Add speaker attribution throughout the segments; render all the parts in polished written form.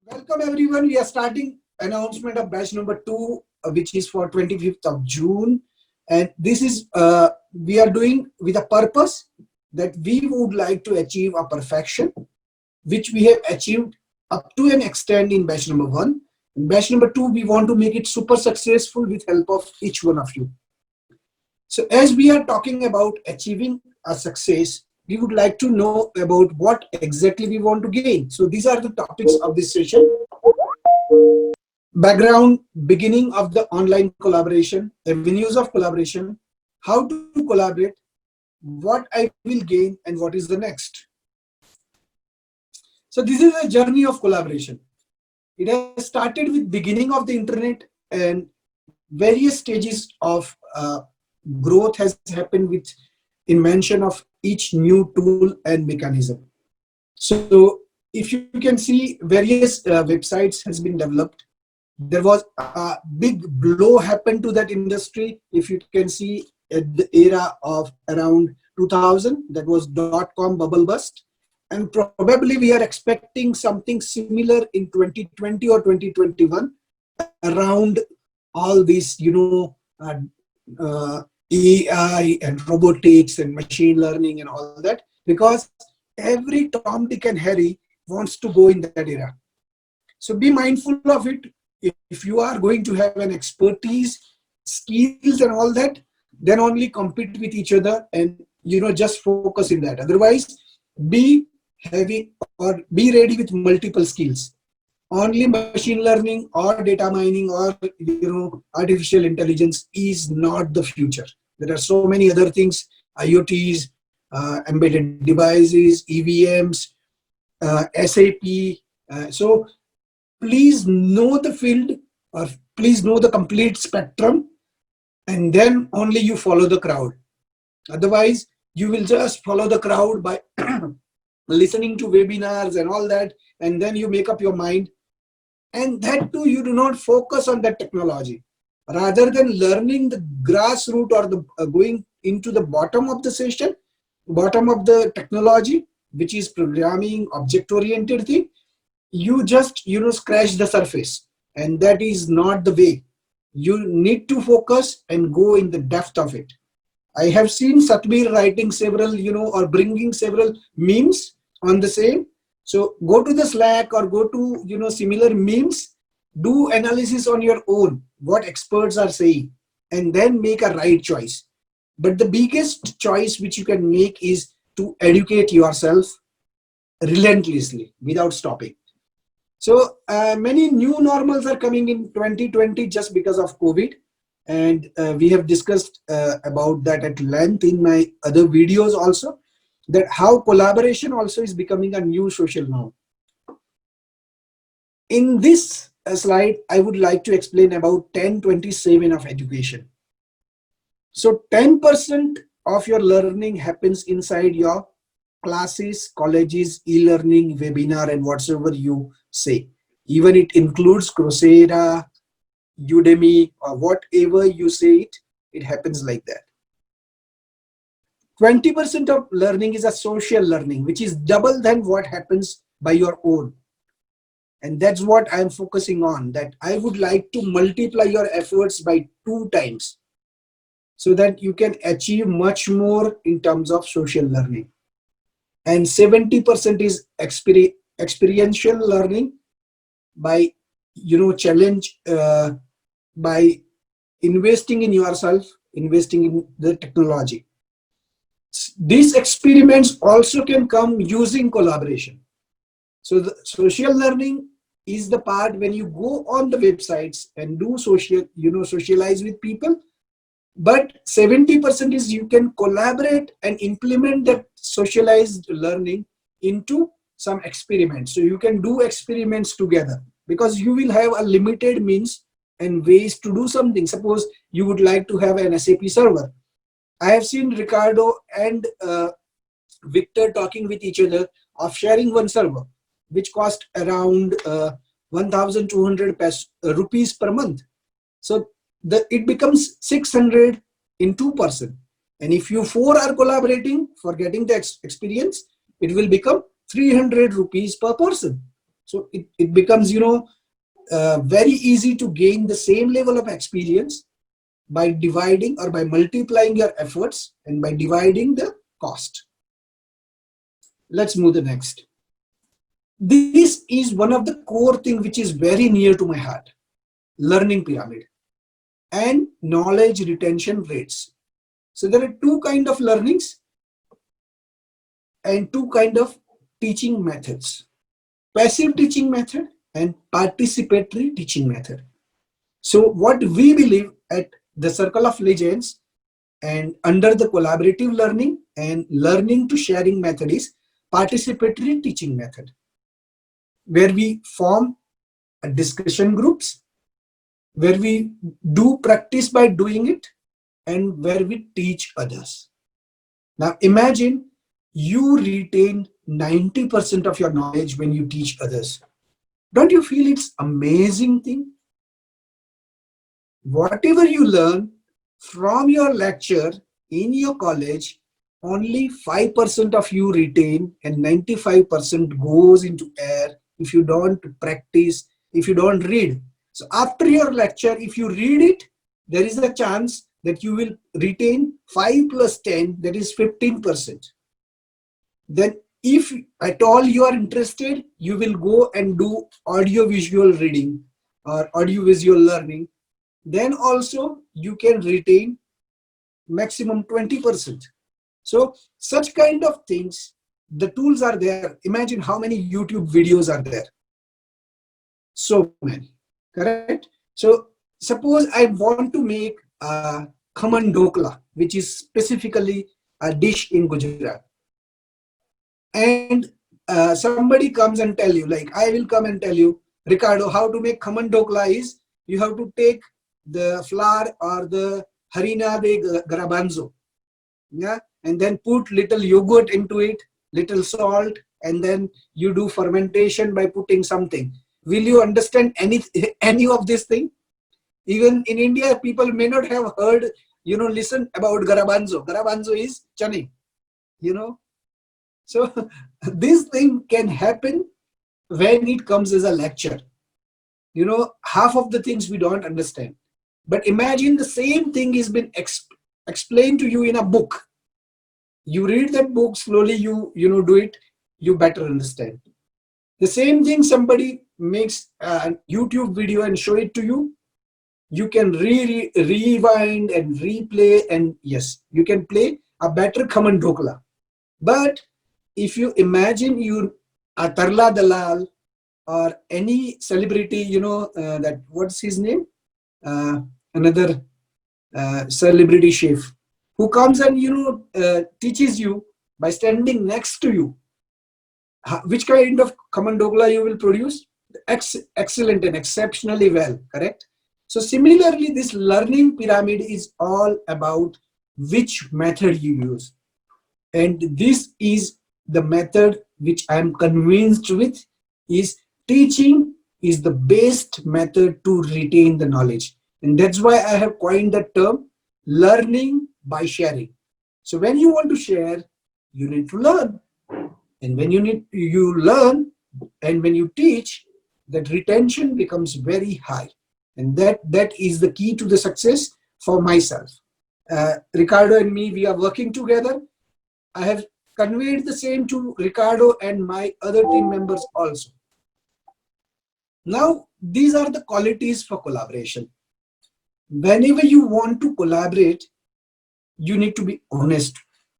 Speaker 1: Welcome everyone. We are starting announcement of batch number 2, which is for 25th of June. And this is, we are doing with a purpose that we would like to achieve a perfection, which we have achieved up to an extent in batch number 1. In batch number 2, we want to make it super successful with help of each one of you. So as we are talking about achieving a success, we would like to know about what exactly we want to gain. So these are the topics of this session. Background, beginning of the online collaboration, avenues of collaboration, how to collaborate, what I will gain, and what is the next. So this is a journey of collaboration. It has started with beginning of the internet, and various stages of growth has happened with invention of each new tool and mechanism. So if you can see, various websites has been developed. There was a big blow happened to that industry. If you can see at the era of around 2000, that was .com bubble bust. And probably we are expecting something similar in 2020 or 2021 around all these, AI and robotics and machine learning and all that, because every Tom, Dick and Harry wants to go in that era. So be mindful of it. If you are going to have an expertise, skills and all that, then only compete with each other and just focus in that. Otherwise, be heavy or be ready with multiple skills. Only machine learning or data mining or artificial intelligence is not the future. There are so many other things: IoTs, embedded devices, EVMs, SAP. So please know the field, or please know the complete spectrum, and then only you follow the crowd. Otherwise, you will just follow the crowd by listening to webinars and all that, and then you make up your mind. And that too, you do not focus on that technology. Rather than learning the grassroots or the going into the bottom of the session, bottom of the technology, which is programming, object-oriented thing, you just scratch the surface, and that is not the way. You need to focus and go in the depth of it. I have seen Satbir writing several or bringing several memes on the same. So go to the Slack or go to similar memes, do analysis on your own, what experts are saying, and then make a right choice. But the biggest choice which you can make is to educate yourself relentlessly without stopping. So many new normals are coming in 2020 just because of COVID. And we have discussed about that at length in my other videos also, that how collaboration also is becoming a new social norm. In this slide, I would like to explain about 1027 of education. So 10% of your learning happens inside your classes, colleges, e-learning, webinar, and whatsoever you say. Even it includes Coursera, Udemy, or whatever you say it happens like that. 20% of learning is a social learning, which is double than what happens by your own. And that's what I'm focusing on, that I would like to multiply your efforts by 2 times so that you can achieve much more in terms of social learning. And 70% is experiential learning by challenge, by investing in yourself, investing in the technology. These experiments also can come using collaboration. So the social learning is the part when you go on the websites and do socialize with people. But 70% is you can collaborate and implement that socialized learning into some experiments. So you can do experiments together, because you will have a limited means and ways to do something. Suppose you would like to have an SAP server. I have seen Ricardo and Victor talking with each other of sharing one server, which cost around 1,200 rupees per month. So it becomes 600 in 2 person. And if you 4 are collaborating for getting the experience, it will become 300 rupees per person. So it becomes, very easy to gain the same level of experience by dividing or by multiplying your efforts and by dividing the cost. Let's move the next. This is one of the core things which is very near to my heart: learning pyramid and knowledge retention rates. So there are two kinds of learnings and two kinds of teaching methods: passive teaching method and participatory teaching method. So what we believe at the Circle of Legends and under the collaborative learning and learning to sharing method is participatory teaching method, where we form a discussion groups, where we do practice by doing it, and where we teach others. Now imagine you retain 90% of your knowledge when you teach others. Don't you feel it's amazing thing? Whatever you learn from your lecture in your college, only 5% of you retain and 95% goes into air if you don't practice, if you don't read. So after your lecture, if you read it, there is a chance that you will retain 5 plus 10, that is 15%. Then if at all you are interested, you will go and do audio visual reading or audio visual learning. Then also you can retain maximum 20%. So such kind of things, the tools are there. Imagine how many YouTube videos are there. So many, correct? So suppose I want to make a khaman dokla, which is specifically a dish in Gujarat. And somebody comes and tell you, like I will come and tell you, Ricardo, how to make khaman dokla is you have to take the flour or the harina de garbanzo, yeah, and then put little yogurt into it, little salt, and then you do fermentation by putting something. Will you understand any of this thing? Even in India, people may not have heard, listen about garbanzo. Garbanzo is chane, So this thing can happen when it comes as a lecture. Half of the things we don't understand. But imagine the same thing is been explained to you in a book. You read that book slowly, you do it, you better understand. The same thing, somebody makes a YouTube video and show it to you. You can rewind and replay, and yes, you can play a better khaman dokla. But if you imagine you a Tarla Dalal or any celebrity, that what's his name? Another celebrity chef who comes and teaches you by standing next to you which kind of khaman dokla you will produce. Excellent and exceptionally well, correct? So similarly, this learning pyramid is all about which method you use, and this is the method which I am convinced with is teaching is the best method to retain the knowledge. And that's why I have coined the term learning by sharing. So when you want to share, you need to learn. And when you learn and when you teach, that retention becomes very high. And that is the key to the success for myself. Ricardo and me, we are working together. I have conveyed the same to Ricardo and my other team members also. Now, these are the qualities for collaboration. Whenever you want to collaborate, you need to be honest.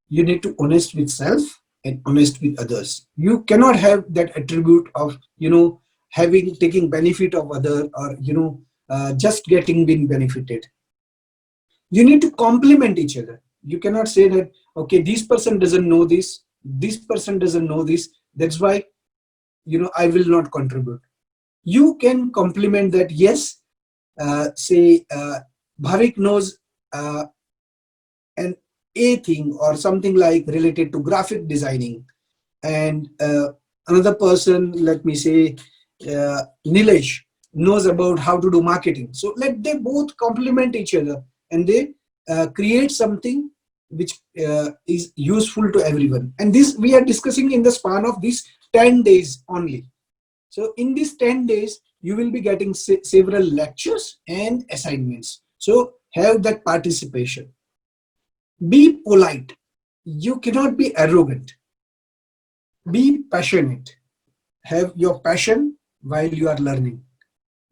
Speaker 1: You need to be honest with self and honest with others. You cannot have that attribute of, taking benefit of other or, just being benefited. You need to complement each other. You cannot say that, okay, this person doesn't know this person doesn't know this, that's why, I will not contribute. You can complement that. Yes, say Bhavik knows an A thing or something like related to graphic designing, and another person, let me say Nilesh, knows about how to do marketing. So let they both complement each other and they create something which is useful to everyone. And this we are discussing in the span of these 10 days only. So in these 10 days, you will be getting several lectures and assignments. So have that participation. Be polite. You cannot be arrogant. Be passionate. Have your passion while you are learning.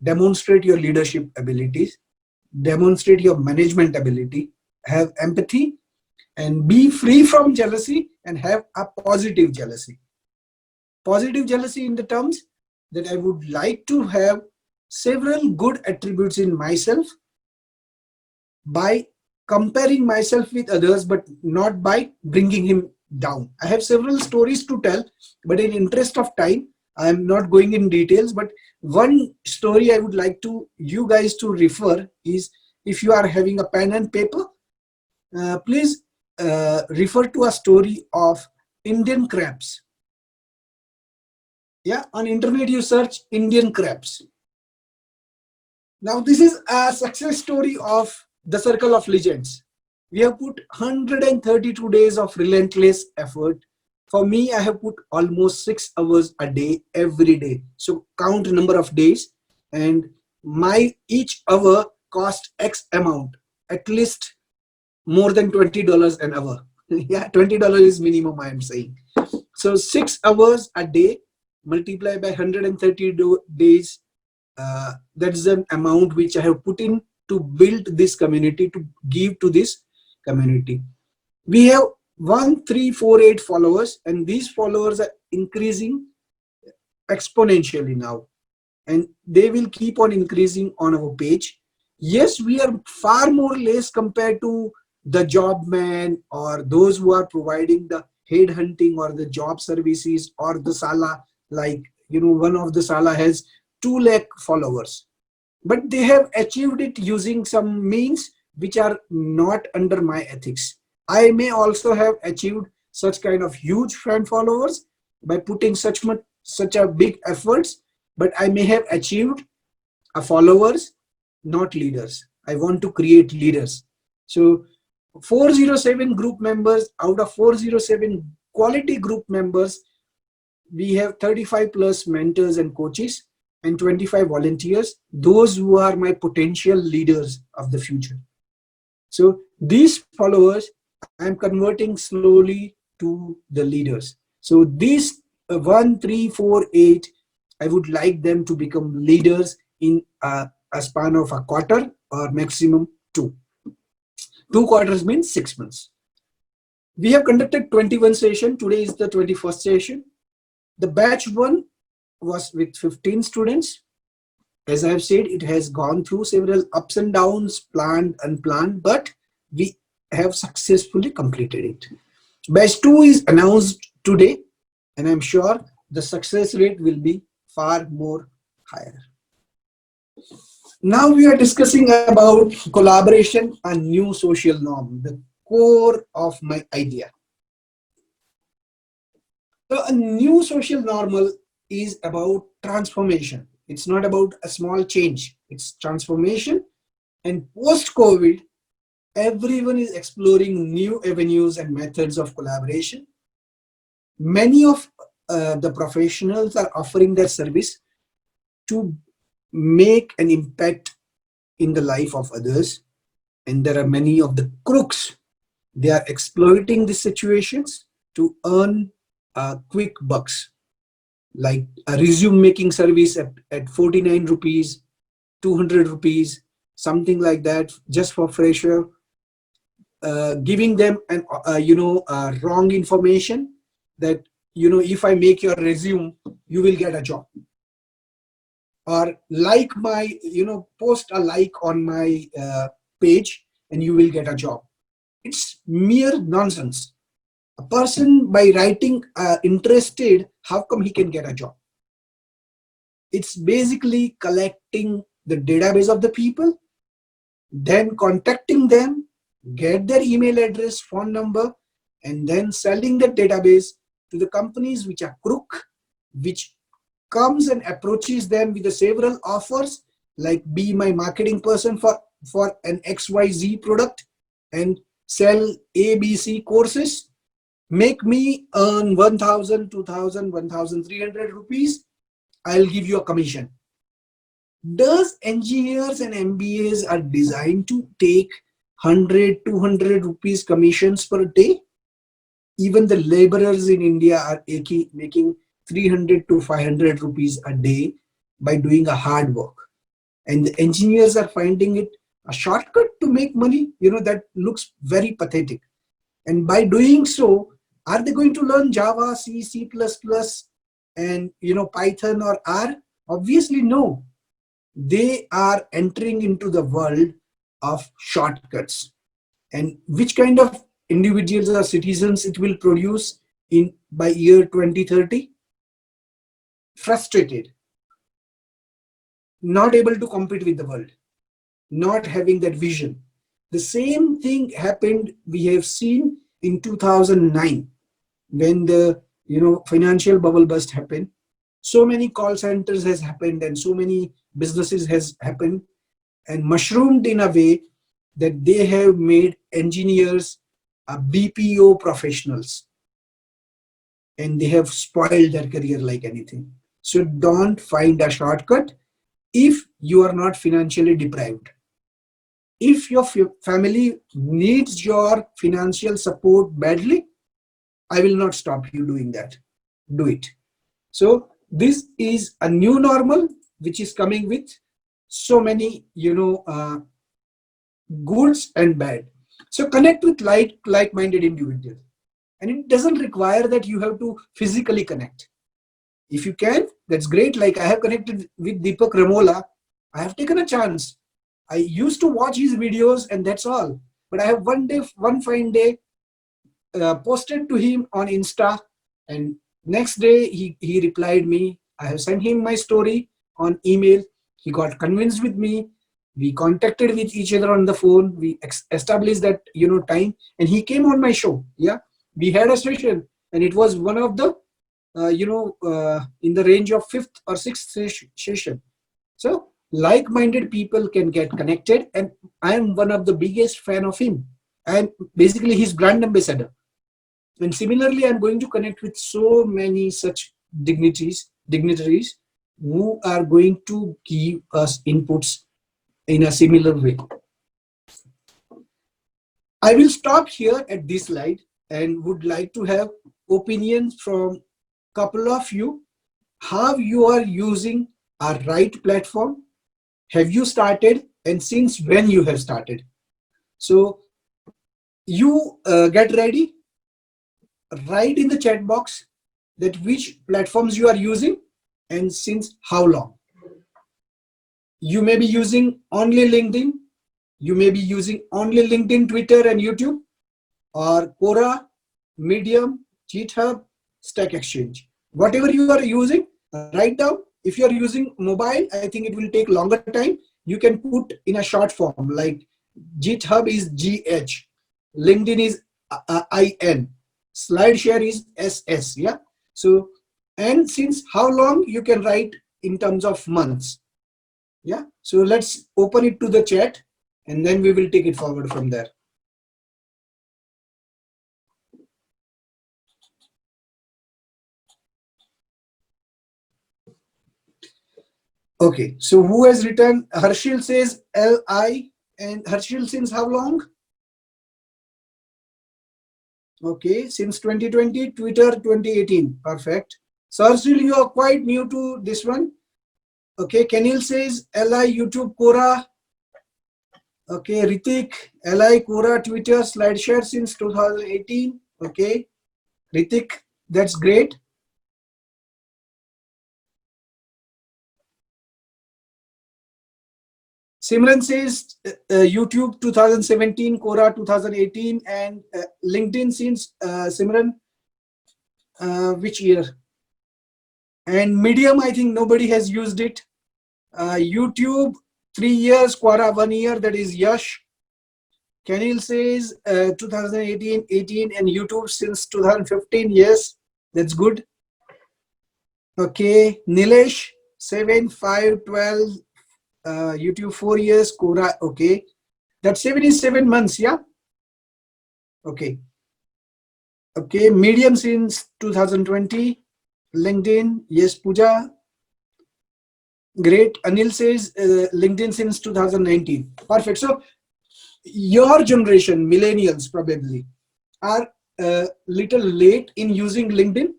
Speaker 1: Demonstrate your leadership abilities. Demonstrate your management ability. Have empathy and be free from jealousy and have a positive jealousy. Positive jealousy in the terms that I would like to have several good attributes in myself by comparing myself with others, but not by bringing him down. I have several stories to tell, but in interest of time, I am not going in details. But one story I would like to you guys to refer is, if you are having a pen and paper, please refer to a story of Indian crabs. Yeah, on internet you search Indian crabs. Now this is a success story of the Circle of Legends. We have put 132 days of relentless effort. For me, I have put almost 6 hours a day, every day. So count number of days, and my each hour cost X amount, at least more than $20 an hour. Yeah, $20 is minimum, I am saying. So 6 hours a day multiplied by 130 days. That's an amount which I have put in to build this community, to give to this community. We have 1348 followers, and these followers are increasing exponentially now, and they will keep on increasing on our page. Yes, we are far more less compared to the job man or those who are providing the headhunting or the job services or the Sala, like, one of the Sala has 2 lakh followers, but they have achieved it using some means which are not under my ethics. I may also have achieved such kind of huge fan followers by putting such a big efforts, but I may have achieved a followers, not leaders. I want to create leaders. So 407 group members, out of 407 quality group members, we have 35 plus mentors and coaches and 25 volunteers, those who are my potential leaders of the future. So these followers, I'm converting slowly to the leaders. So these 1348, I would like them to become leaders in a span of a quarter or maximum 2. 2 quarters means 6 months. We have conducted 21 sessions. Today is the 21st session. The batch 1 was with 15 students. As I have said, it has gone through several ups and downs, planned, unplanned, but we have successfully completed it. Batch 2 is announced today, and I'm sure the success rate will be far more higher. Now we are discussing about collaboration, a new social norm, the core of my idea. So a new social normal is about transformation. It's not about a small change, it's transformation. And post-COVID, everyone is exploring new avenues and methods of collaboration. Many of the professionals are offering their service to make an impact in the life of others. And there are many of the crooks. They are exploiting these situations to earn quick bucks, like a resume making service at 49 rupees, 200 rupees, something like that, just for fresher, giving them an wrong information that, if I make your resume, you will get a job, or like my, post a like on my page and you will get a job. It's mere nonsense. A person, by writing interested, how come he can get a job? It's basically collecting the database of the people, then contacting them, get their email address, phone number, and then selling the database to the companies which are crook, which comes and approaches them with the several offers, like be my marketing person for an XYZ product and sell ABC courses. Make me earn 1,000, 2,000, 1,300 rupees, I'll give you a commission. Does engineers and MBAs are designed to take 100, 200 rupees commissions per day? Even the laborers in India are making 300 to 500 rupees a day by doing a hard work. And the engineers are finding it a shortcut to make money. That looks very pathetic. And by doing so, are they going to learn Java, C, C++, and Python or R? Obviously, no. They are entering into the world of shortcuts. And which kind of individuals or citizens it will produce by year 2030? Frustrated, not able to compete with the world, not having that vision. The same thing happened, we have seen in 2009 when the financial bubble burst happened. So many call centers has happened and so many businesses has happened and mushroomed in a way that they have made engineers BPO professionals, and they have spoiled their career like anything. So don't find a shortcut if you are not financially deprived. If your family needs your financial support badly, I will not stop you doing that. Do it. So this is a new normal which is coming with so many goods and bad. So connect with like-minded individuals, and it doesn't require that you have to physically connect. If you can, that's great. Like I have connected with Deepak Ramola. I have taken a chance. I used to watch his videos and that's all. But I have one fine day posted to him on Insta, and next day he replied me. I have sent him my story on email. He got convinced with me. We contacted with each other on the phone. We established that time, and he came on my show. Yeah, we had a session, and it was one of the in the range of 5th or 6th session. So like-minded people can get connected, and I am one of the biggest fan of him. I am basically his brand ambassador. And similarly, I'm going to connect with so many such dignitaries who are going to give us inputs in a similar way. I will stop here at this slide and would like to have opinions from couple of you, how you are using a right platform. Have you started, and since when you have started? So you get ready, write in the chat box that which platforms you are using and since how long. You may be using only LinkedIn, you may be using only LinkedIn, Twitter and YouTube, or Quora, Medium, GitHub, Stack Exchange. Whatever you are using, write down. If you are using mobile, I think it will take longer time. You can put in a short form, like GitHub is GH, LinkedIn is IN, SlideShare is SS. Yeah. So, and since how long, you can write in terms of months. Yeah. So let's open it to the chat, and then we will take it forward from there. Okay, so who has written? Harshil says LI, and Harshil, since how long? Okay, since 2020, Twitter 2018. Perfect. So Harshil, you are quite new to this one. Okay, Kenil says LI, YouTube, Quora. Okay, Ritik, LI, Quora, Twitter, SlideShare since 2018. Okay, Ritik, that's great. Simran says YouTube 2017, Quora 2018, and LinkedIn since Simran, which year? And Medium, I think nobody has used it. YouTube 3 years, Quora 1 year, that is Yash. Kenil says 2018, 18, and YouTube since 2015. Yes, that's good. Okay, Nilesh 7, 5, 12. YouTube 4 years, Quora, okay. That 7 is 7 months, yeah? Okay. Okay, Medium since 2020. LinkedIn, yes, Pooja. Great. Anil says LinkedIn since 2019. Perfect. So your generation, millennials probably, are little late in using LinkedIn.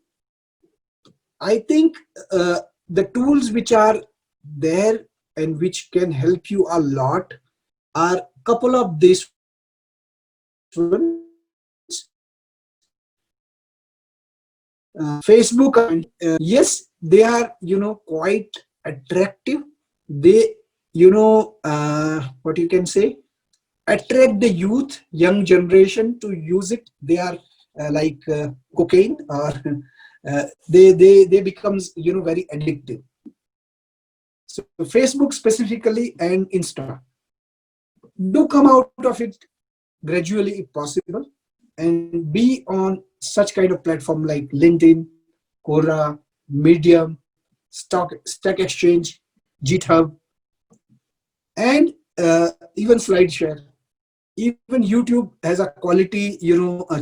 Speaker 1: I think the tools which are there and which can help you a lot are couple of these ones. Facebook, yes, they are, quite attractive. They, what you can say, attract the youth, young generation to use it. They are like cocaine, or they becomes, very addictive. So Facebook specifically and Insta, do come out of it gradually if possible, and be on such kind of platform like LinkedIn, Quora, Medium, Stack Exchange, GitHub, and even SlideShare. Even YouTube has a quality,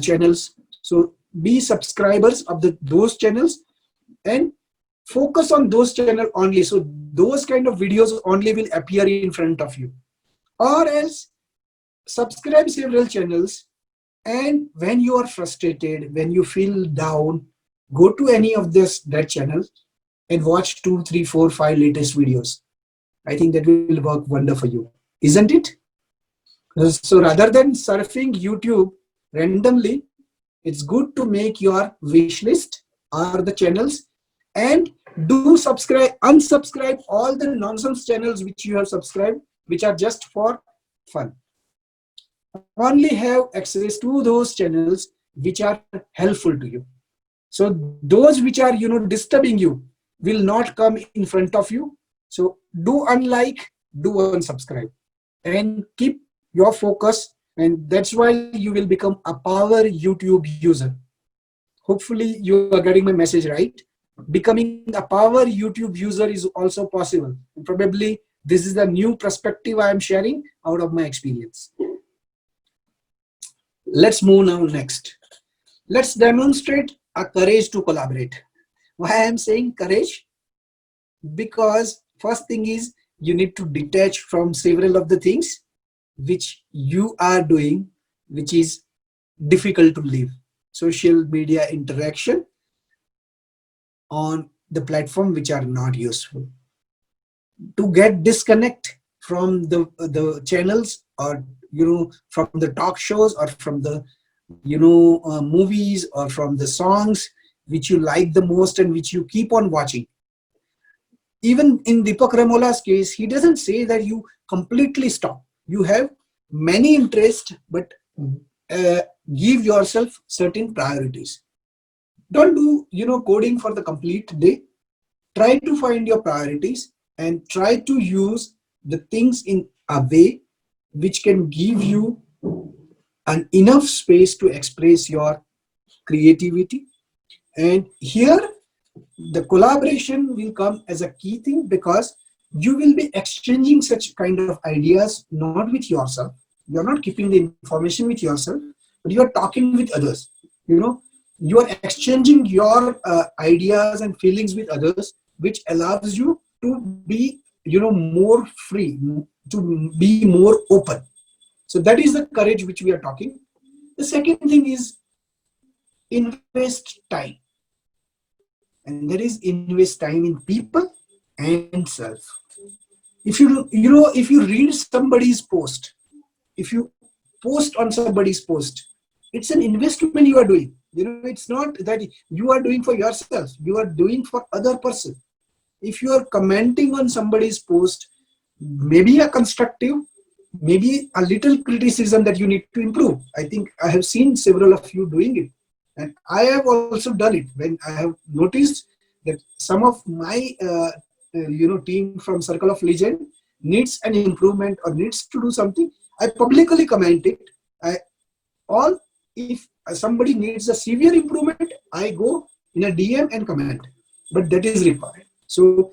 Speaker 1: channels. So be subscribers of those channels and focus on those channels only. So those kind of videos only will appear in front of you. Or else subscribe several channels, and when you are frustrated, when you feel down, go to any of that channel and watch 2, 3, 4, 5 latest videos. I think that will work wonder for you, isn't it? So rather than surfing YouTube randomly, it's good to make your wish list or the channels, and do subscribe, unsubscribe all the nonsense channels which you have subscribed, which are just for fun. Only have access to those channels which are helpful to you. So those which are, disturbing you will not come in front of you. So do unlike, do unsubscribe, and keep your focus. And that's why you will become a power YouTube user. Hopefully you are getting my message right. Becoming a power YouTube user is also possible. And probably this is the new perspective I am sharing out of my experience. Let's move now next. Let's demonstrate a courage to collaborate. Why I am saying courage? Because first thing is, you need to detach from several of the things which you are doing, which is difficult to live. Social media interaction on the platform which are not useful. To get disconnect from the channels, or from the talk shows, or from the movies, or from the songs which you like the most and which you keep on watching. Even in Deepak Ramola's case, he doesn't say that you completely stop. You have many interests, but give yourself certain priorities. Don't do coding for the complete day. Try to find your priorities and try to use the things in a way which can give you an enough space to express your creativity. And here the collaboration will come as a key thing, because you will be exchanging such kind of ideas, not with yourself. You're not keeping the information with yourself, but you are talking with others. You are exchanging your ideas and feelings with others, which allows you to be more free, to be more open. So that is the courage which we are talking. The second thing is invest time, and that is invest time in people and self. If you read somebody's post, if you post on somebody's post, it's an investment you are doing. It's not that you are doing for yourself, you are doing for other person. If you are commenting on somebody's post, maybe a constructive, maybe a little criticism that you need to improve. I think I have seen several of you doing it, and I have also done it when I have noticed that some of my team from Circle of Legend needs an improvement or needs to do something. I publicly comment it. All if somebody needs a severe improvement, I go in a DM and comment, but that is required. So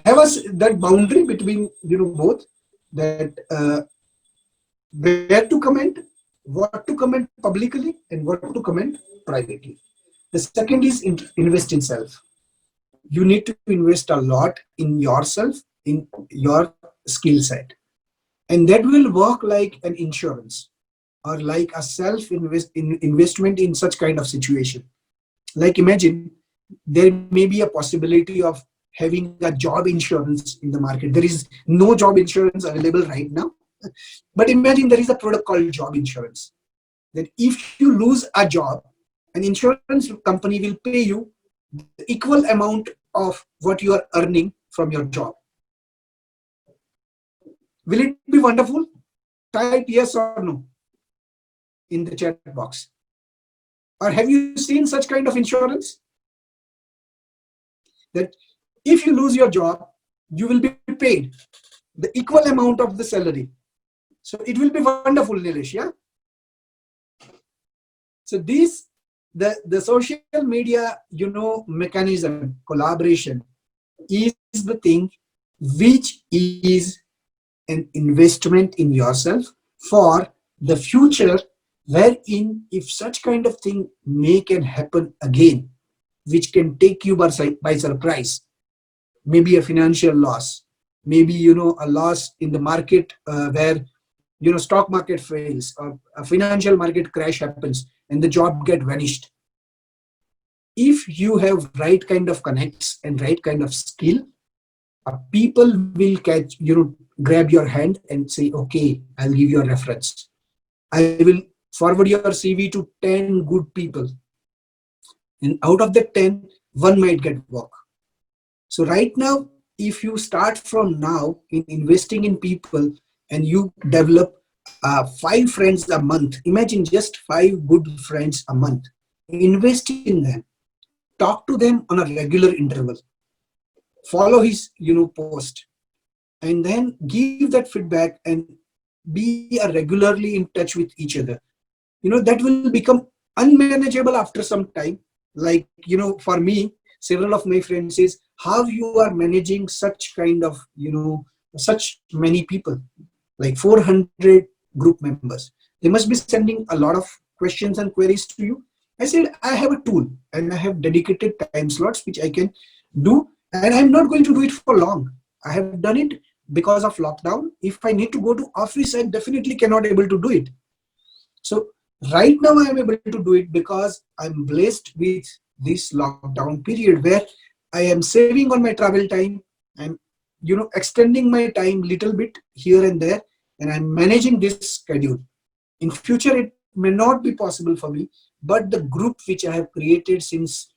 Speaker 1: have us that boundary between both, that where to comment, what to comment publicly, and what to comment privately. The second is invest in self. you need to invest a lot in yourself, in your skill set. And that will work like an insurance or like a investment in such kind of situation. Like imagine there may be a possibility of having a job insurance in the market. There is no job insurance available right now. But imagine there is a product called job insurance. That if you lose a job, an insurance company will pay you the equal amount of what you are earning from your job. Will it be wonderful? Type yes or no in the chat box. Or have you seen such kind of insurance? That if you lose your job, you will be paid the equal amount of the salary. So it will be wonderful, Nilesh, yeah? So this, the social media, mechanism, collaboration is the thing which is an investment in yourself for the future, wherein if such kind of thing can happen again, which can take you by surprise, maybe a financial loss, maybe a loss in the market where stock market fails or a financial market crash happens and the job get vanished. If you have right kind of connects and right kind of skill, people will grab your hand and say, okay, I'll give you a reference. I will forward your CV to 10 good people. And out of the 10, one might get work. So right now, if you start from now in investing in people and you develop 5 friends a month, imagine just 5 good friends a month, invest in them, talk to them on a regular interval, follow his post, and then give that feedback and be regularly in touch with each other. That will become unmanageable after some time. Like for me, several of my friends says, how you are managing such kind of such many people, like 400 group members. They must be sending a lot of questions and queries to you. I said, I have a tool and I have dedicated time slots which I can do, and I'm not going to do it for long. I have done it because of lockdown. If I need to go to office, I definitely cannot able to do it. So right now I am able to do it because I'm blessed with this lockdown period where I am saving on my travel time. I'm extending my time little bit here and there, and I'm managing this schedule. In future, it may not be possible for me, but the group which I have created since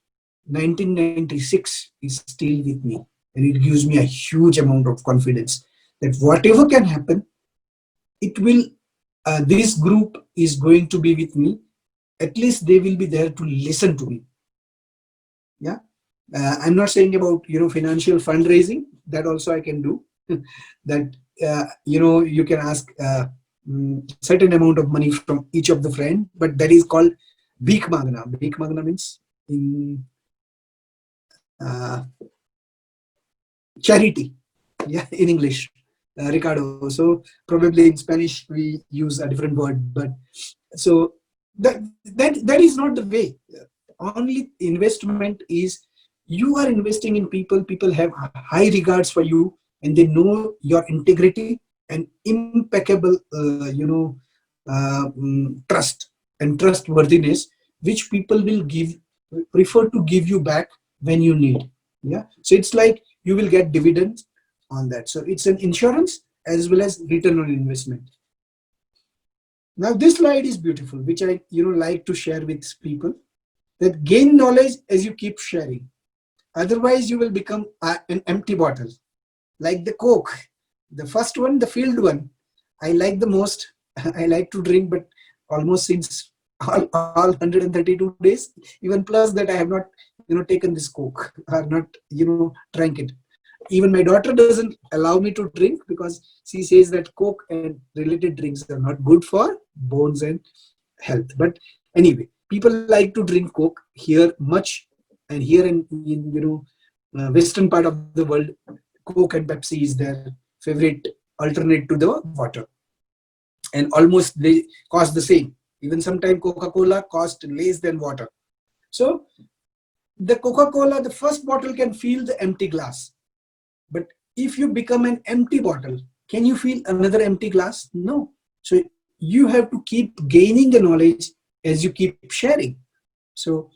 Speaker 1: 1996 is still with me, and it gives me a huge amount of confidence that whatever can happen, it will. This group is going to be with me. At least they will be there to listen to me. Yeah, I'm not saying about financial fundraising. That also I can do. That you can ask certain amount of money from each of the friend, but that is called bhik magna. Bhik magna means in charity. Yeah, in English, Ricardo. So probably in Spanish we use a different word, but so that is not the way. Only investment is you are investing in people. People have high regards for you, and they know your integrity and impeccable, trust and trustworthiness, which people will prefer to give you back when you need. Yeah, so it's like you will get dividends on that. So it's an insurance as well as return on investment. Now this slide is beautiful, which I like to share with people. That gain knowledge as you keep sharing. Otherwise, you will become an empty bottle. Like the Coke, the first one, the filled one, I like the most. I like to drink, but almost since all 132 days, even plus that I have not, taken this Coke or not, drank it. Even my daughter doesn't allow me to drink because she says that Coke and related drinks are not good for bones and health. But anyway, people like to drink Coke here much, and here in western part of the world, Coke and Pepsi is their favorite alternate to the water, and almost they cost the same. Even sometimes Coca-Cola cost less than water. So The Coca-Cola, the first bottle can feel the empty glass. But if you become an empty bottle, can you feel another empty glass? No. So you have to keep gaining the knowledge as you keep sharing. So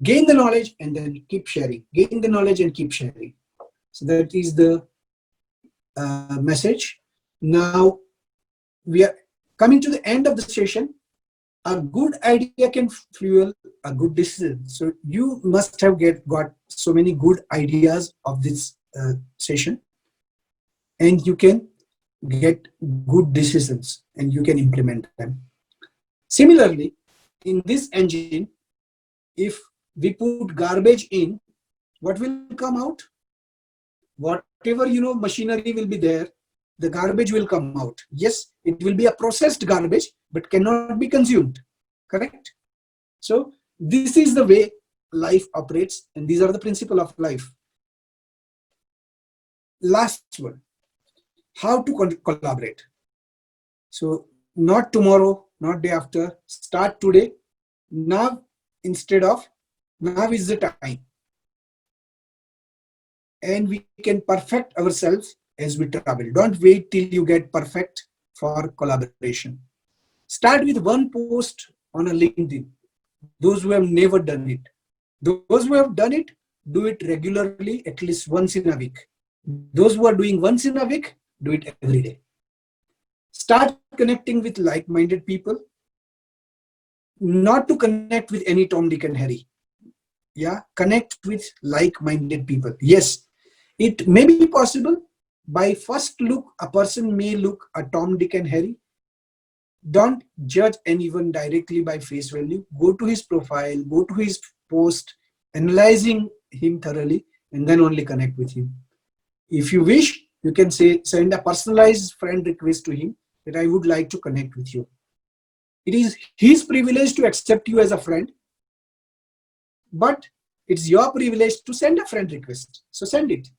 Speaker 1: gain the knowledge and then keep sharing. Gain the knowledge and keep sharing. So that is the message. Now we are coming to the end of the session. A good idea can fuel a good decision. So you must have got so many good ideas of this session, and you can get good decisions and you can implement them. Similarly, in this engine, if we put garbage in, what will come out? Whatever machinery will be there, the garbage will come out. Yes, it will be a processed garbage, but cannot be consumed. Correct? So this is the way life operates, and these are the principles of life. Last one, how to collaborate. So not tomorrow, not day after, start today. Now, instead of now is the time. And we can perfect ourselves as we travel. Don't wait till you get perfect for collaboration. Start with one post on a LinkedIn. Those who have never done it. Those who have done it, do it regularly, at least once in a week. Those who are doing once in a week, do it every day. Start connecting with like-minded people. Not to connect with any Tom, Dick, and Harry. Yeah, connect with like-minded people. Yes, it may be possible. By first look, a person may look a Tom, Dick, and Harry. Don't judge anyone directly by face value. Go to his profile, go to his post, analyzing him thoroughly, and then only connect with him. If you wish, you can send a personalized friend request to him that I would like to connect with you. It is his privilege to accept you as a friend, but it's your privilege to send a friend request. So send it.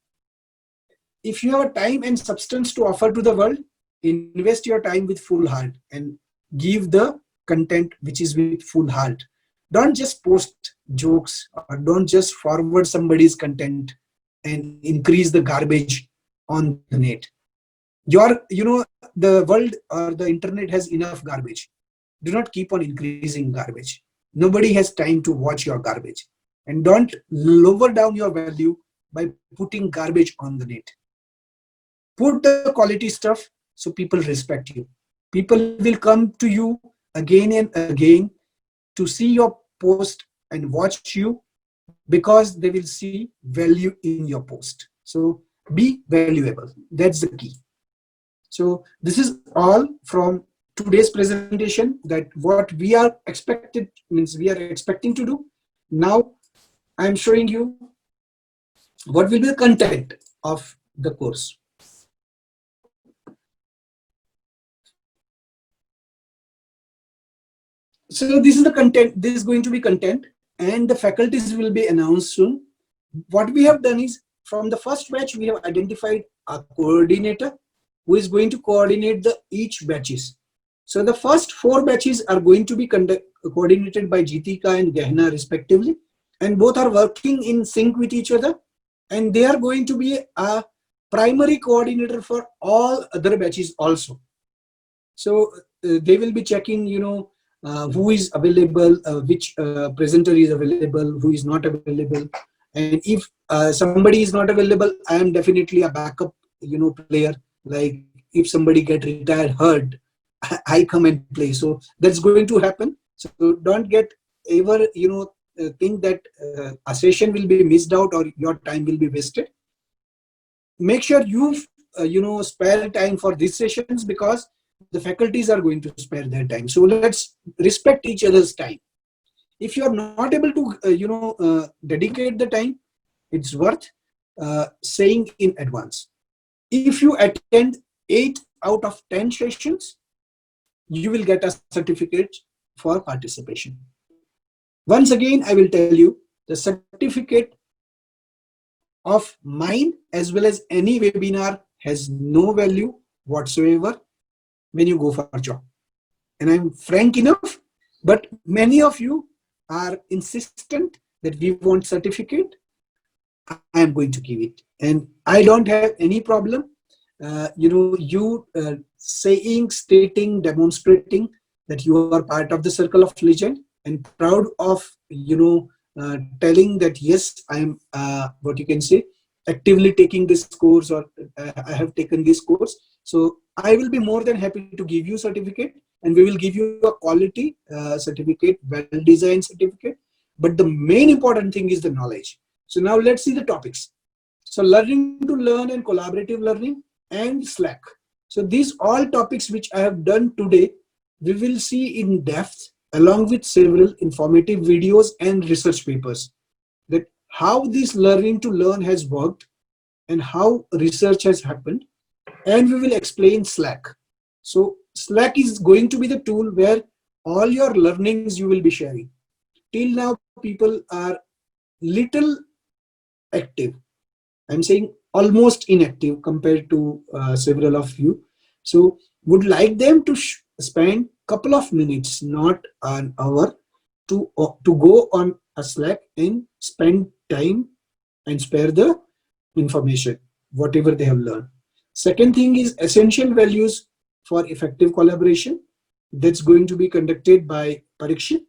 Speaker 1: If you have time and substance to offer to the world, invest your time with full heart and give the content which is with full heart. Don't just post jokes or don't just forward somebody's content and increase the garbage on the net. The world or the internet has enough garbage. Do not keep on increasing garbage. Nobody has time to watch your garbage. And don't lower down your value by putting garbage on the net. Put the quality stuff so people respect you. People will come to you again and again to see your post and watch you because they will see value in your post. So be valuable. That's the key. So this is all from today's presentation, that what we are expecting to do. Now I'm showing you what will be the content of the course. So this is the content. This is going to be content, and the faculties will be announced soon. What we have done is, from the first batch, we have identified a coordinator who is going to coordinate each batches. So the first 4 batches are going to be coordinated by Jitika and Gehna respectively, and both are working in sync with each other, and they are going to be a primary coordinator for all other batches also. So they will be checking, who is available, which presenter is available, who is not available, and if somebody is not available, I am definitely a backup, player. Like if somebody get retired, hurt, I come and play. So that's going to happen. So don't get ever, think that a session will be missed out or your time will be wasted. Make sure you, spare time for these sessions, because the faculties are going to spare their time. So let's respect each other's time. If you are not able to, dedicate the time, it's worth saying in advance. If you attend 8 out of 10 sessions, you will get a certificate for participation. Once again, I will tell you, the certificate of mine as well as any webinar has no value whatsoever when you go for a job. And I'm frank enough, but many of you are insistent that we want certificate, I am going to give it. And I don't have any problem, you saying, stating, demonstrating that you are part of the circle of legend and proud of, telling that yes, I am, what you can say, actively taking this course, or I have taken this course. So I will be more than happy to give you certificate, and we will give you a quality certificate, well-designed certificate. But the main important thing is the knowledge. So now let's see the topics. So learning to learn and collaborative learning and Slack. So these all topics which I have done today, we will see in depth along with several informative videos and research papers, that how this learning to learn has worked and how research has happened. And we will explain Slack. So Slack is going to be the tool where all your learnings you will be sharing. Till now, people are little active. I'm saying almost inactive compared to several of you. So would like them to spend couple of minutes, not an hour, to go on a Slack and spend time and spare the information, whatever they have learned. Second thing is essential values for effective collaboration. That's going to be conducted by Parikshit.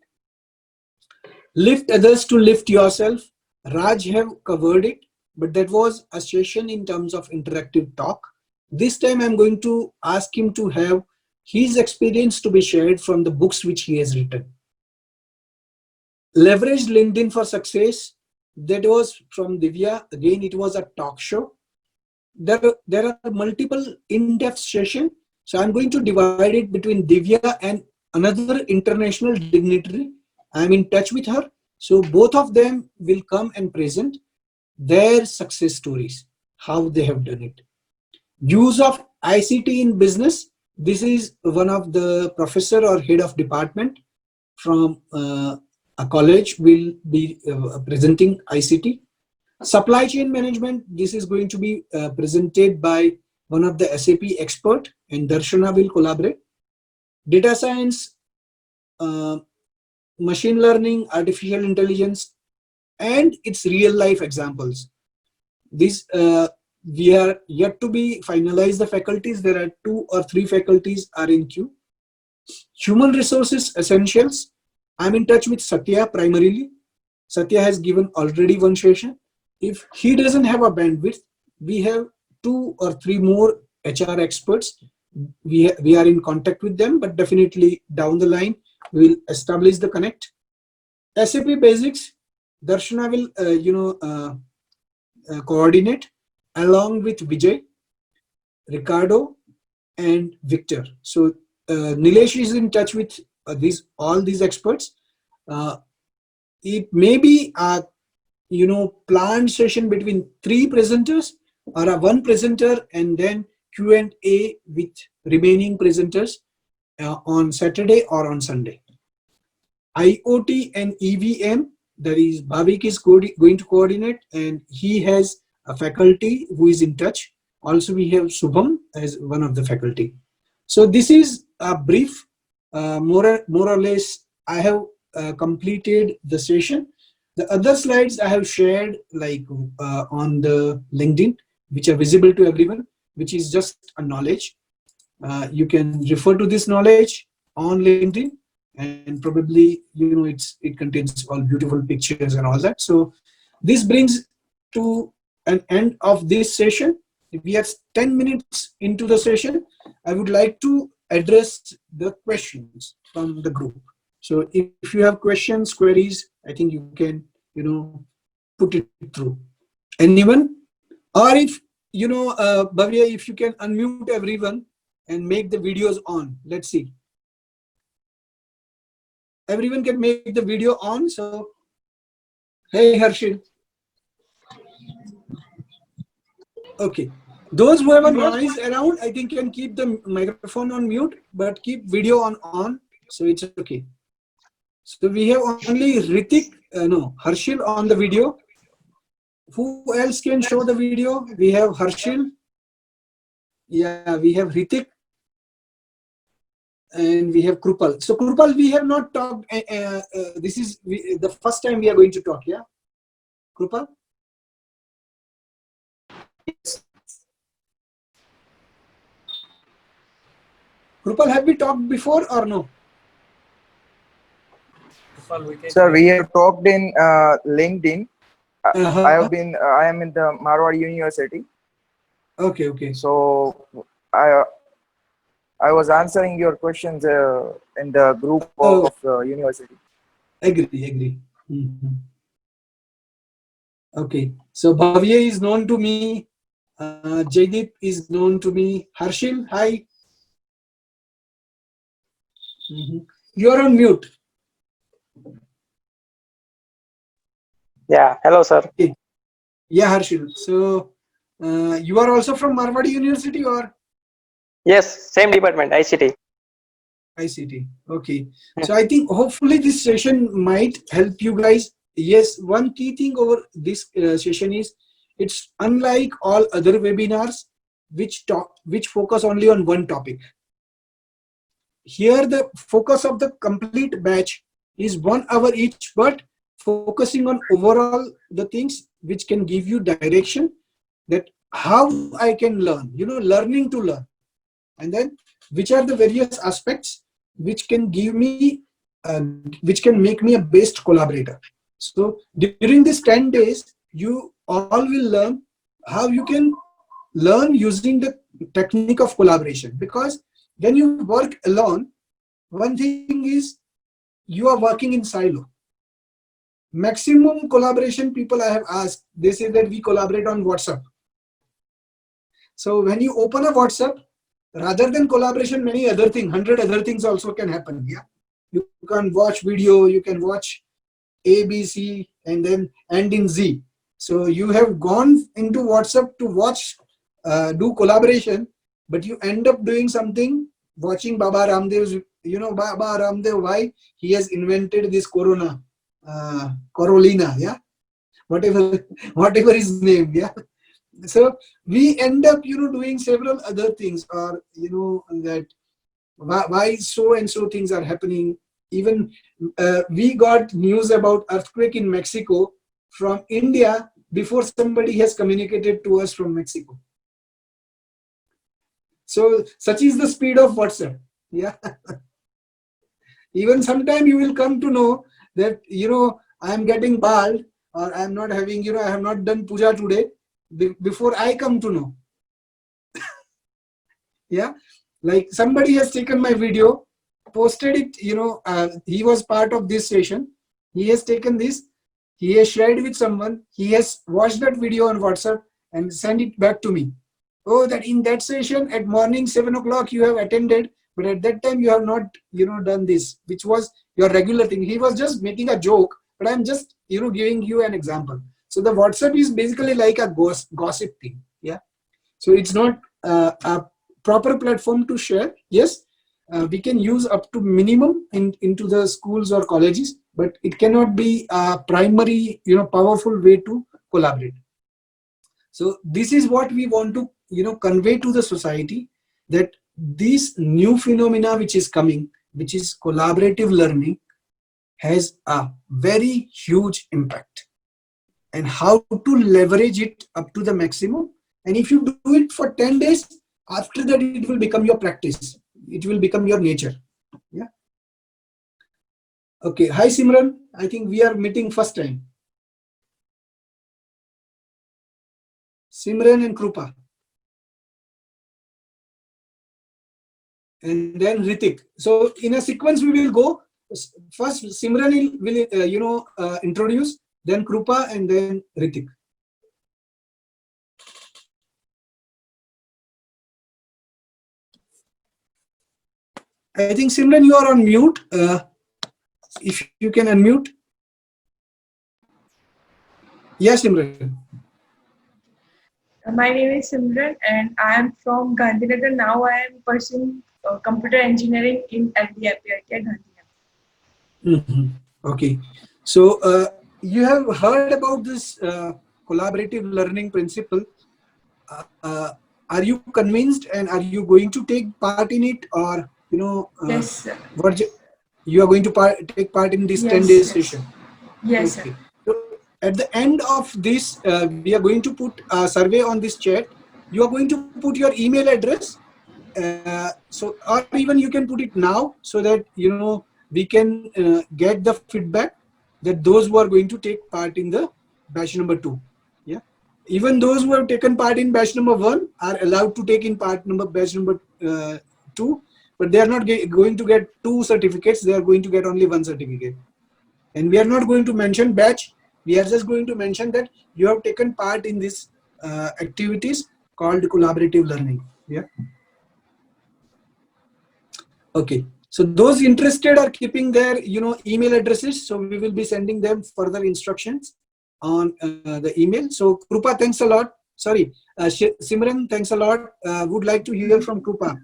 Speaker 1: Lift others to lift yourself. Raj have covered it, but that was a session in terms of interactive talk. This time I'm going to ask him to have his experience to be shared from the books which he has written. Leverage LinkedIn for success. That was from Divya. Again, it was a talk show. There are multiple in-depth sessions. So I'm going to divide it between Divya and another international dignitary. I'm in touch with her. So both of them will come and present their success stories, how they have done it. Use of ICT in business. This is one of the professor or head of department from a college will be presenting ICT. Supply chain management. This is going to be presented by one of the SAP expert, and Darshana will collaborate. Data science, machine learning, artificial intelligence, and its real life examples. This we are yet to be finalized the faculties. There are 2 or 3 faculties are in queue. Human resources essentials. I'm in touch with Satya primarily. Satya has given already one session. If he doesn't have a bandwidth, we have 2 or 3 more HR experts. We are in contact with them, but definitely down the line we will establish the connect. SAP basics. Darshana will coordinate along with Vijay, Ricardo, and Victor. So Nilesh is in touch with all these experts. It may be a planned session between 3 presenters or a 1 presenter and then Q&A with remaining presenters on Saturday or on Sunday. IoT and EVM, that is Bhavik is going to coordinate, and he has a faculty who is in touch. Also we have Subham as one of the faculty. So this is a brief, more or less I have completed the session. The other slides I have shared on the LinkedIn, which are visible to everyone, which is just a knowledge. You can refer to this knowledge on LinkedIn, and probably it contains all beautiful pictures and all that. So this brings to an end of this session. We are 10 minutes into the session. I would like to address the questions from the group. So if you have questions, queries, I think you can put it through. Anyone? Or if Bhavya, if you can unmute everyone and make the videos on. Let's see. Everyone can make the video on. So hey Harshil. Okay. Those who have a noise around, I think can keep the microphone on mute, but keep video on, so it's okay. So we have only Harshil on the video. Who else can show the video? We have Harshil. Yeah, we have Ritik. and we have Krupal. So Krupal, we have not talked. This is the first time we are going to talk. Yeah, Krupal.
Speaker 2: Yes.
Speaker 1: Krupal, have we talked before or no?
Speaker 2: Sir, we have talked in LinkedIn.
Speaker 1: Uh-huh.
Speaker 2: I am in the Marwar University.
Speaker 1: Okay, okay.
Speaker 2: So I I was answering your questions in the group of
Speaker 1: Oh,
Speaker 2: university.
Speaker 1: agree. Mhm. Okay. So Bhavya is known to me. Jaideep is known to me. Harshil, hi. You are on mute.
Speaker 3: Yeah, hello, sir.
Speaker 1: Okay. Yeah, Harshil. So you are also from Marwadi University or
Speaker 3: Yes, same department, ICT.
Speaker 1: ICT? Okay. So I think hopefully this session might help you guys. Yes, one key thing over this session is it's unlike all other webinars which focus only on one topic. Here the focus of the complete batch is 1 hour each, but focusing on overall the things which can give you direction that how I can learn, learning to learn, and then which are the various aspects which can give me which can make me a best collaborator. So during these 10 days you all will learn how you can learn using the technique of collaboration, because when you work alone, one thing is you are working in silo. Maximum collaboration people I have asked, they say that we collaborate on WhatsApp. So when you open a WhatsApp, rather than collaboration, many other things, 100 other things also can happen. Yeah, you can watch video, you can watch A, B, C, and then end in Z. So you have gone into WhatsApp to watch, do collaboration, but you end up doing something, watching Baba Ramdev's, Baba Ramdev, why he has invented this Corolina, yeah, whatever, whatever his name, yeah. So we end up, doing several other things, or, that why so and so things are happening. Even we got news about earthquake in Mexico from India before somebody has communicated to us from Mexico. So such is the speed of WhatsApp. Yeah. Even sometime you will come to know that, I am getting bald, or I am not having, I have not done puja today before I come to know. Yeah. Like somebody has taken my video, posted it, he was part of this session. He has taken this, he has shared with someone, he has watched that video on WhatsApp and sent it back to me. Oh, that in that session at morning 7 o'clock you have attended, but at that time you have not, done this, which was your regular thing. He was just making a joke, but I'm just, giving you an example. So the WhatsApp is basically like a gossip thing. Yeah. So it's not a proper platform to share. Yes, we can use up to minimum into the schools or colleges, but it cannot be a primary, powerful way to collaborate. So this is what we want to, convey to the society, that this new phenomena which is coming, which is collaborative learning, has a very huge impact, and how to leverage it up to the maximum. And if you do it for 10 days, after that it will become your practice, it will become your nature. Yeah. Okay. Hi Simran, I think we are meeting first time. Simran and Krupa, and then Ritik. So in a sequence we will go. First Simran will introduce, then Krupa, and then Ritik. I think Simran, you are on mute. If you can unmute. Yes, Simran.
Speaker 4: My name is Simran and I am from Gandhinagar. Now I am pursuing computer engineering in LDIP at Gandhinagar.
Speaker 1: Okay. So you have heard about this collaborative learning principle. Are you convinced, and are you going to take part in it, or
Speaker 4: Yes, sir.
Speaker 1: what you are going to take part in this
Speaker 4: Yes,
Speaker 1: 10 days
Speaker 4: yes.
Speaker 1: session.
Speaker 4: Yes,
Speaker 1: Okay.
Speaker 4: sir.
Speaker 1: So at the end of this, we are going to put a survey on this chat. You are going to put your email address. So, or even you can put it now so that, we can get the feedback that those who are going to take part in the batch number 2. Yeah. Even those who have taken part in batch number 1 are allowed to take in batch number 2, but they are not going to get 2 certificates. They are going to get only 1 certificate. And we are not going to mention batch. We are just going to mention that you have taken part in these activities called collaborative learning. Yeah. Okay. So those interested are keeping their, email addresses. So we will be sending them further instructions on the email. So Krupa, thanks a lot. Sorry, Simran, thanks a lot. Would like to hear from Krupa.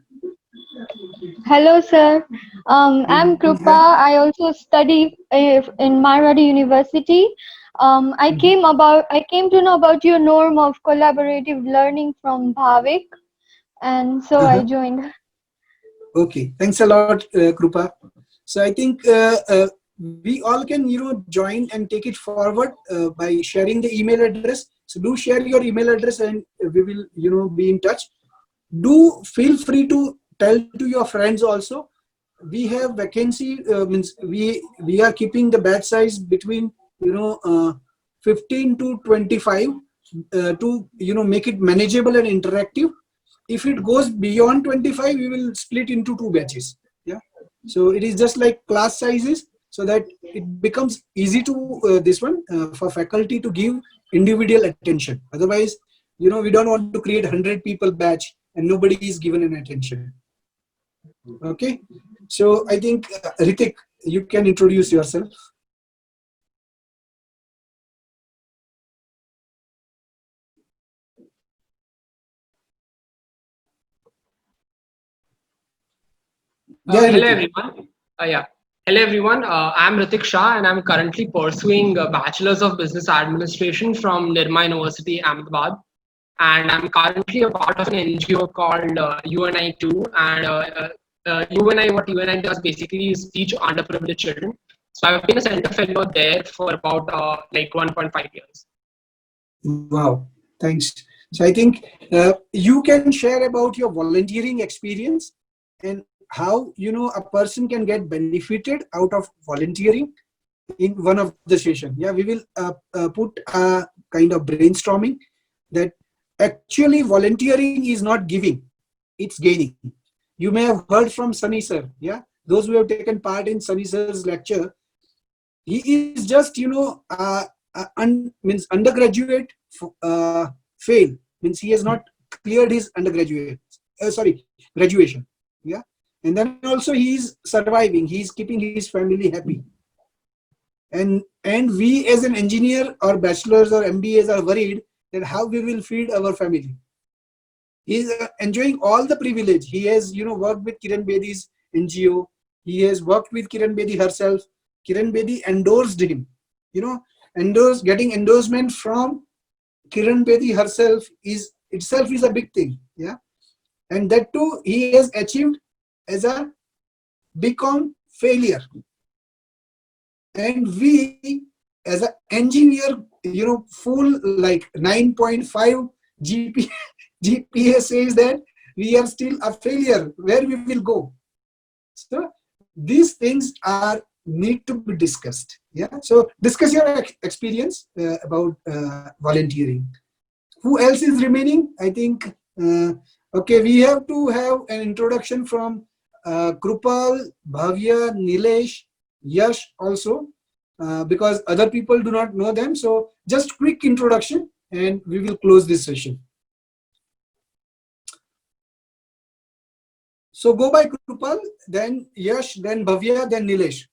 Speaker 5: Hello, sir. I'm Krupa.
Speaker 1: Hi.
Speaker 5: I also study in Marwadi University. I came to know about your norm of collaborative learning from Bhavik, and so I
Speaker 1: Uh-huh.
Speaker 5: joined.
Speaker 1: Okay, thanks a lot, Krupa. So I think we all can, join and take it forward by sharing the email address. So do share your email address, and we will, be in touch. Do feel free to tell to your friends also. We have vacancy, means we are keeping the batch size between, 15 to 25 to, make it manageable and interactive. If it goes beyond 25, we will split into 2 batches. Yeah. So it is just like class sizes, so that it becomes easy to this one for faculty to give individual attention. Otherwise, we don't want to create 100 people batch and nobody is given an attention. Okay. So I think Ritik, you can introduce yourself. Yeah,
Speaker 6: Hello
Speaker 1: Ritik.
Speaker 6: everyone. Yeah. Hello everyone. I'm Ritik Shah and I'm currently pursuing a Bachelor's of Business Administration from Nirma University, Ahmedabad. And I'm currently a part of an NGO called UNI2. And what UNI does basically is teach underprivileged children. So I've been a center fellow there for about like 1.5 years.
Speaker 1: Wow, thanks. So I think you can share about your volunteering experience and how, a person can get benefited out of volunteering in one of the session. Yeah, we will put a kind of brainstorming that actually volunteering is not giving, it's gaining. You may have heard from Sunny sir. Yeah, those who have taken part in Sunny sir's lecture, he is just, means undergraduate fail, means he has not cleared his undergraduate, graduation. Yeah. And then also he is surviving, he is keeping his family happy. And we as an engineer or bachelors or MBAs are worried that how we will feed our family. He is enjoying all the privilege. He has, worked with Kiran Bedi's NGO. He has worked with Kiran Bedi herself. Kiran Bedi endorsed him. Getting endorsement from Kiran Bedi herself is itself is a big thing. Yeah. And that too, he has achieved as a BCom failure. And we, as an engineer, full like 9.5 GPA says that we are still a failure. Where we will go? So these things are need to be discussed. Yeah. So discuss your experience about volunteering. Who else is remaining? I think. Okay, we have to have an introduction from Krupal, Bhavya, Nilesh, Yash also, because other people do not know them. So just quick introduction and we will close this session. So go by Krupal, then Yash, then Bhavya, then Nilesh.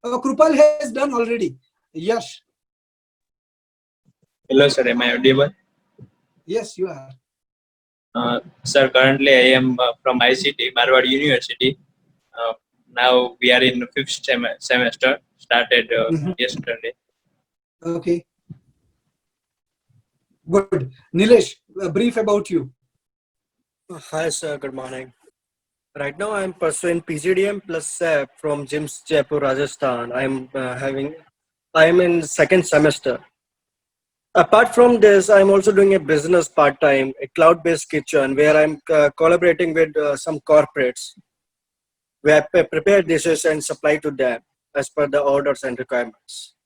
Speaker 1: Krupal has done already. Yash.
Speaker 7: Hello, sir. Am I audible?
Speaker 1: Yes, you are.
Speaker 7: Sir, currently I am from ICT, Marwadi University. Now we are in the 5th semester, started yesterday.
Speaker 1: Okay. Good. Nilesh, a brief about you.
Speaker 8: Hi, sir. Good morning. Right now, I'm pursuing PGDM plus SAP from JIMS Jaipur, Rajasthan. I'm in second semester. Apart from this, I'm also doing a business part time, a cloud based kitchen where I'm collaborating with some corporates where I prepare dishes and supply to them as per the orders and requirements.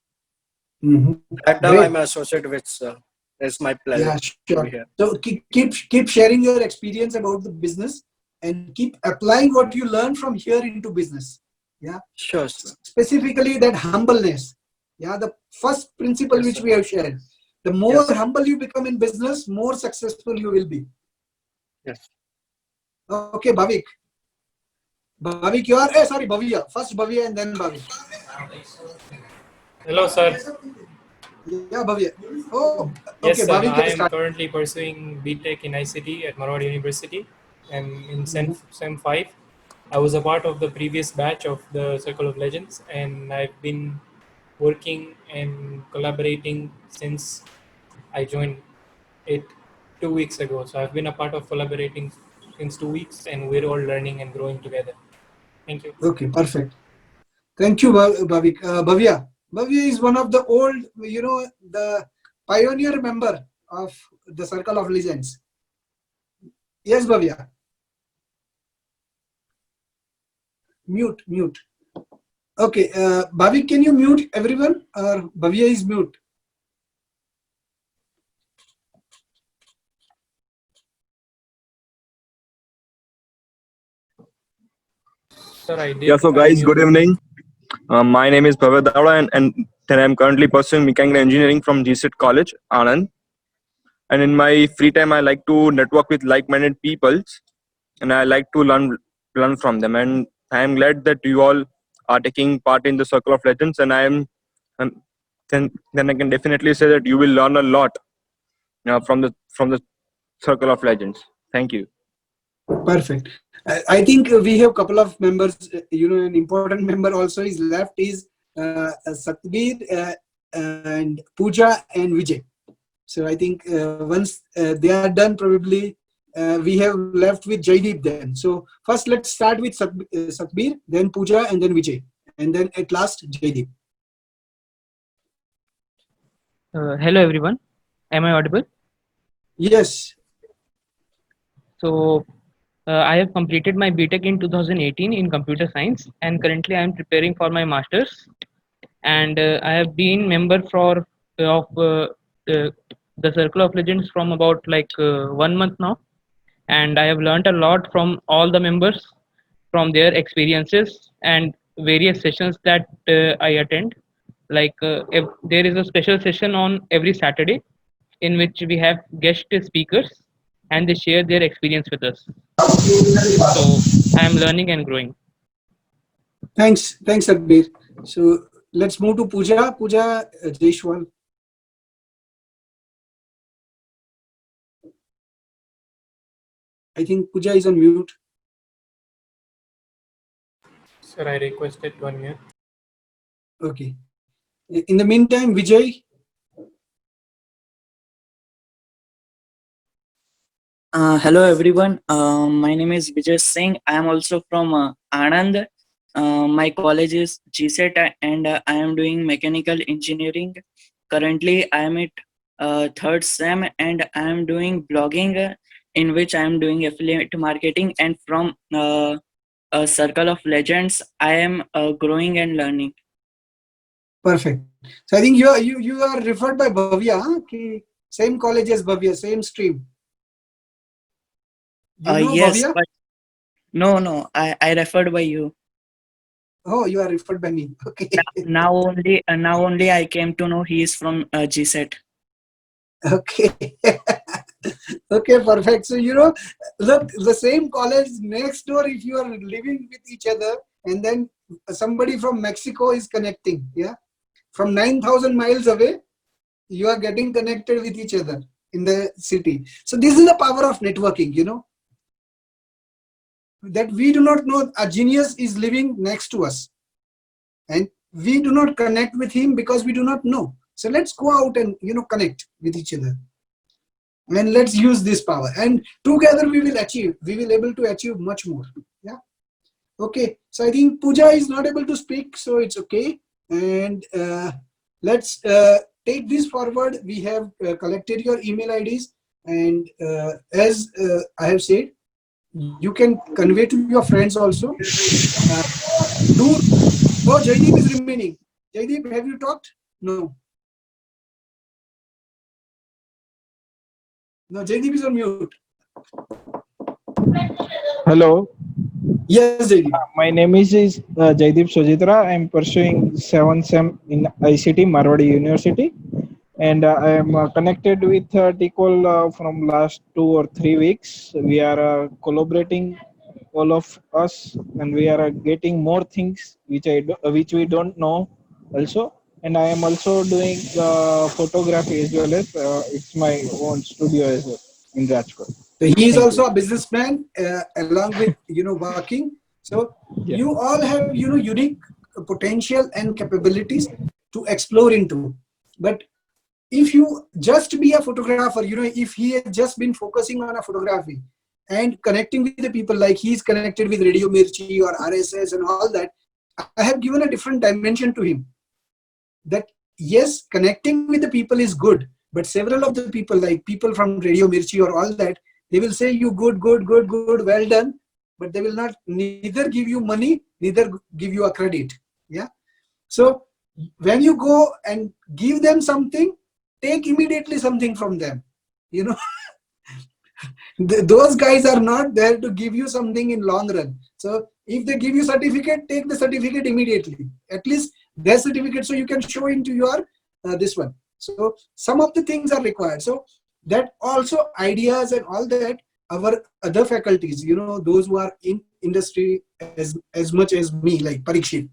Speaker 1: Mhm.
Speaker 8: Right now,
Speaker 1: Great.
Speaker 8: I'm associated with sir. It's my pleasure
Speaker 1: Yeah,
Speaker 8: to
Speaker 1: sure.
Speaker 8: be here.
Speaker 1: So keep sharing your experience about the business and keep applying what you learn from here into business. Yeah.
Speaker 8: Sure, sir.
Speaker 1: Specifically that humbleness. Yeah, the first principle
Speaker 8: Yes,
Speaker 1: which
Speaker 8: sir.
Speaker 1: we have shared. The more
Speaker 8: Yes.
Speaker 1: humble you become in business, more successful you will be.
Speaker 8: Yes.
Speaker 1: Okay, Bhavik. Bhavik, you are sorry, Bhavya. First Bhavya and then Bhavik.
Speaker 9: Hello, sir.
Speaker 1: Yeah, Bhavya. Oh,
Speaker 9: Yes,
Speaker 1: okay,
Speaker 9: sir.
Speaker 1: Bhavik
Speaker 9: I
Speaker 1: has
Speaker 9: am
Speaker 1: started.
Speaker 9: currently pursuing BTech in ICT at Marwar University. I'm in SEM 5. I was a part of the previous batch of the Circle of Legends, and I've been working and collaborating since I joined it 2 weeks ago. So I've been a part of collaborating since 2 weeks, and we're all learning and growing together. Thank you.
Speaker 1: Okay, perfect. Thank you, Bhavik. Bhavya. Bhavya is one of the old, the pioneer member of the Circle of Legends. Yes, Bhavya. Mute. Okay, Bhavik, can you mute everyone? Or Bhavya is mute.
Speaker 9: Sir, I
Speaker 10: Yeah,
Speaker 9: did
Speaker 10: so guys, good
Speaker 9: unmute myself.
Speaker 10: evening. My name is Bhavet Davda, and then I'm currently pursuing mechanical engineering from GCET College, Anand. And in my free time, I like to network with like-minded people, and I like to learn from them. And I am glad that you all are taking part in the Circle of Legends, and then I can definitely say that you will learn a lot from the Circle of Legends. Thank you.
Speaker 1: Perfect. I think we have a couple of members. An important member also is left is Satbir and Pooja and Vijay. So I think once they are done, probably we have left with Jaideep then. So first let's start with Satbir, then Pooja, and then Vijay, and then at last Jaideep.
Speaker 11: Hello everyone. Am I audible?
Speaker 1: Yes.
Speaker 11: So I have completed my BTech in 2018 in computer science, and currently I am preparing for my masters. And I have been member of the Circle of Legends from about 1 month now, and I have learned a lot from all the members, from their experiences and various sessions that I attend. If there is a special session on every Saturday in which we have guest speakers and they share their experience with us. So I am learning and growing.
Speaker 1: Thanks, Satbir. So let's move to Pooja. Pooja Jaishwal. I think Pooja is on mute.
Speaker 9: Sir, I requested to unmute.
Speaker 1: Okay. In the meantime, Vijay.
Speaker 12: Hello everyone. My name is Vijay Singh. I am also from Anand. My college is GCET and I am doing mechanical engineering. Currently, I am at third sem and I am doing blogging, in which I am doing affiliate marketing. And from a Circle of Legends, I am growing and learning.
Speaker 1: Perfect. So I think you are referred by Bhavya. Huh? Same college as Bhavya, same stream. You know
Speaker 12: Yes,
Speaker 1: Bhavya?
Speaker 12: but no, I referred by you.
Speaker 1: Oh, you are referred by me. Okay.
Speaker 12: Now only I came to know he is from GCET.
Speaker 1: Okay. Okay, perfect. So look, the same college next door. If you are living with each other, and then somebody from Mexico is connecting, yeah, from 9,000 miles away, you are getting connected with each other in the city. So this is the power of networking. That we do not know a genius is living next to us, and we do not connect with him because we do not know. So let's go out and connect with each other. and let's use this power, and together we will able to achieve much more. Yeah. Okay, so I think Pooja is not able to speak, so it's okay. And let's take this forward. We have collected your email IDs, and as I have said, you can convey to your friends also. Oh, Jaideep is remaining. Jaideep, have you talked? No. No, Jaideep is on mute.
Speaker 13: Hello.
Speaker 1: Yes, Jaideep.
Speaker 13: My name is Jaideep Sojitra. I am pursuing 7th SEM in ICT, Marwadi University. And I am connected with TCOL from last 2 or 3 weeks. We are collaborating, all of us, and we are getting more things which we don't know also. And I am also doing photography as well as it's my own studio as well in Rajkot.
Speaker 1: So he is
Speaker 13: Thank
Speaker 1: also
Speaker 13: you.
Speaker 1: a businessman along with working. So
Speaker 13: Yeah.
Speaker 1: you all have unique potential and capabilities to explore into. But if you just be a photographer, if he has just been focusing on a photography and connecting with the people, like he's connected with Radio Mirchi or RSS and all that, I have given a different dimension to him. That yes, connecting with the people is good, but several of the people, like people from Radio Mirchi or all that, they will say you good, well done, but they will not neither give you money, neither give you a credit. Yeah. So when you go and give them something, take immediately something from them. Those guys are not there to give you something in long run. So if they give you certificate, take the certificate immediately, at least their certificate, so you can show into your this one. So some of the things are required. So that also ideas and all that, our other faculties, those who are in industry as much as me, like Parikshit,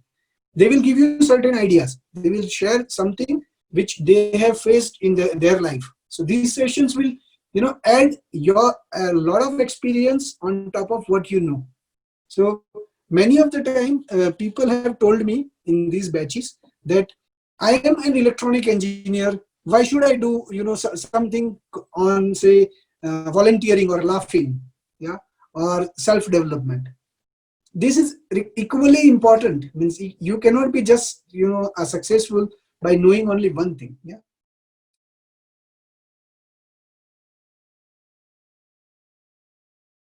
Speaker 1: they will give you certain ideas. They will share something which they have faced in their life. So these sessions will add a lot of experience on top of what you know. So many of the time people have told me in these batches that I am an electronic engineer, why should I do something on, say, volunteering or laughing, yeah, or self-development. This is equally important. Means you cannot be just a successful by knowing only one thing. Yeah.